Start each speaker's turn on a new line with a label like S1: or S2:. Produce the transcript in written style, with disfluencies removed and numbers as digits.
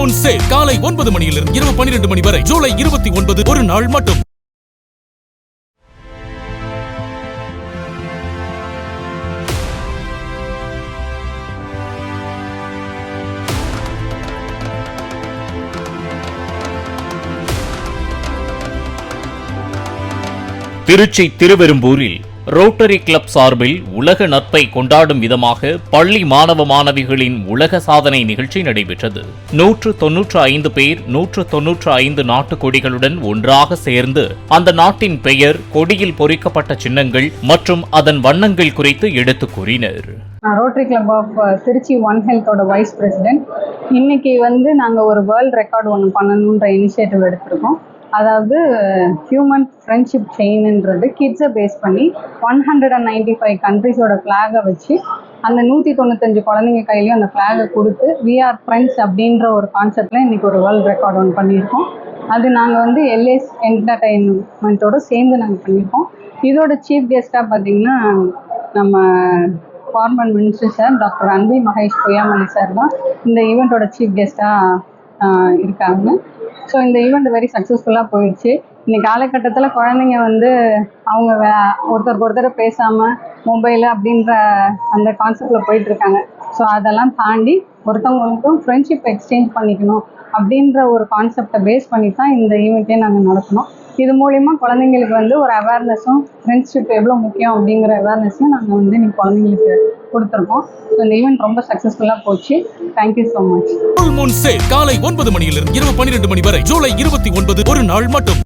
S1: Moon sale காலை 9 மணியிலிருந்து இரவு 12 மணி வரை ஜூலை 29 ஒரு நாள் மட்டும்.
S2: திருச்சி திருவெரும்பூரில் ரோட்டரி கிளப் சார்பில் உலக நட்பை கொண்டாடும் விதமாக பள்ளி மாணவ மாணவிகளின் உலக சாதனை நிகழ்ச்சி நடைபெற்றது. 195 பேர் 195 நாட்டு கொடிகளுடன் ஒன்றாக சேர்ந்து அந்த நாட்டின் பெயர், கொடியில் பொறிக்கப்பட்ட சின்னங்கள் மற்றும் அதன் வண்ணங்கள் குறித்து எடுத்துக் கூறினர்.
S3: Rotary Club of Trichy one ஹெல்த்தோட வைஸ் பிரசிடென்ட். இன்னைக்கு நாங்கள் ஒரு வேர்ல்ட் ரெக்கார்டு ஒன்று பண்ணணுன்ற இனிஷியேட்டிவ் எடுத்திருக்கோம். அதாவது ஹியூமன் ஃப்ரெண்ட்ஷிப் செயின்ன்றது கிட்ஸை பேஸ் பண்ணி 195 கண்ட்ரிஸோட ஃப்ளாகை வச்சு அந்த 195 குழந்தைங்க கையிலையும் அந்த ஃப்ளாகை கொடுத்து வி ஆர் ஃப்ரெண்ட்ஸ் அப்படின்ற ஒரு கான்செப்டில் இன்றைக்கி ஒரு வேர்ல்ட் ரெக்கார்டு ஒன்று பண்ணியிருக்கோம். அது நாங்கள் எல்ஏஎஸ் என்டர்டைன்மெண்ட்டோடு சேர்ந்து நாங்கள் பண்ணியிருக்கோம். இதோட சீஃப் கெஸ்ட்டாக பார்த்திங்கன்னா நம்ம farmer minister sir doctor Anbil Mahesh Poyyamozhi sir தான் இந்த ஈவெண்ட்டோட சீஃப் கெஸ்ட்டாக இருக்காங்க. ஸோ இந்த ஈவெண்ட் வெரி சக்ஸஸ்ஃபுல்லாக போயிடுச்சு. இன்னைக்கு காலகட்டத்தில் குழந்தைங்க அவங்க ஒருத்தருக்கு ஒருத்தர் பேசாமல் மொபைலு அப்படின்ற அந்த கான்செப்டில் போயிட்டுருக்காங்க. ஸோ அதெல்லாம் தாண்டி ஒருத்தவங்களுக்கும் ஃப்ரெண்ட்ஷிப் எக்ஸ்சேஞ்ச் பண்ணிக்கணும் அப்படின்ற ஒரு கான்செப்டை பேஸ் பண்ணி தான் இந்த ஈவெண்ட்டே நாங்கள் நடத்தினோம். இது மூலிமா குழந்தைங்களுக்கு ஒரு அவேர்னஸும் ஃப்ரெண்ட்ஷிப் எவ்வளோ முக்கியம் அப்படிங்கிற அவேர்னஸையும் நாங்கள் இன்னைக்கு குழந்தைங்களுக்கு கொடுத்துருக்கோம். ஸோ இந்த ஈவெண்ட் ரொம்ப சக்ஸஸ்ஃபுல்லாக போச்சு. Thank you so much.
S1: Moon sale காலை 9 மணியிலிருந்து இரவு 12 மணி வரை ஜூலை 29 ஒரு நாள் மட்டும்.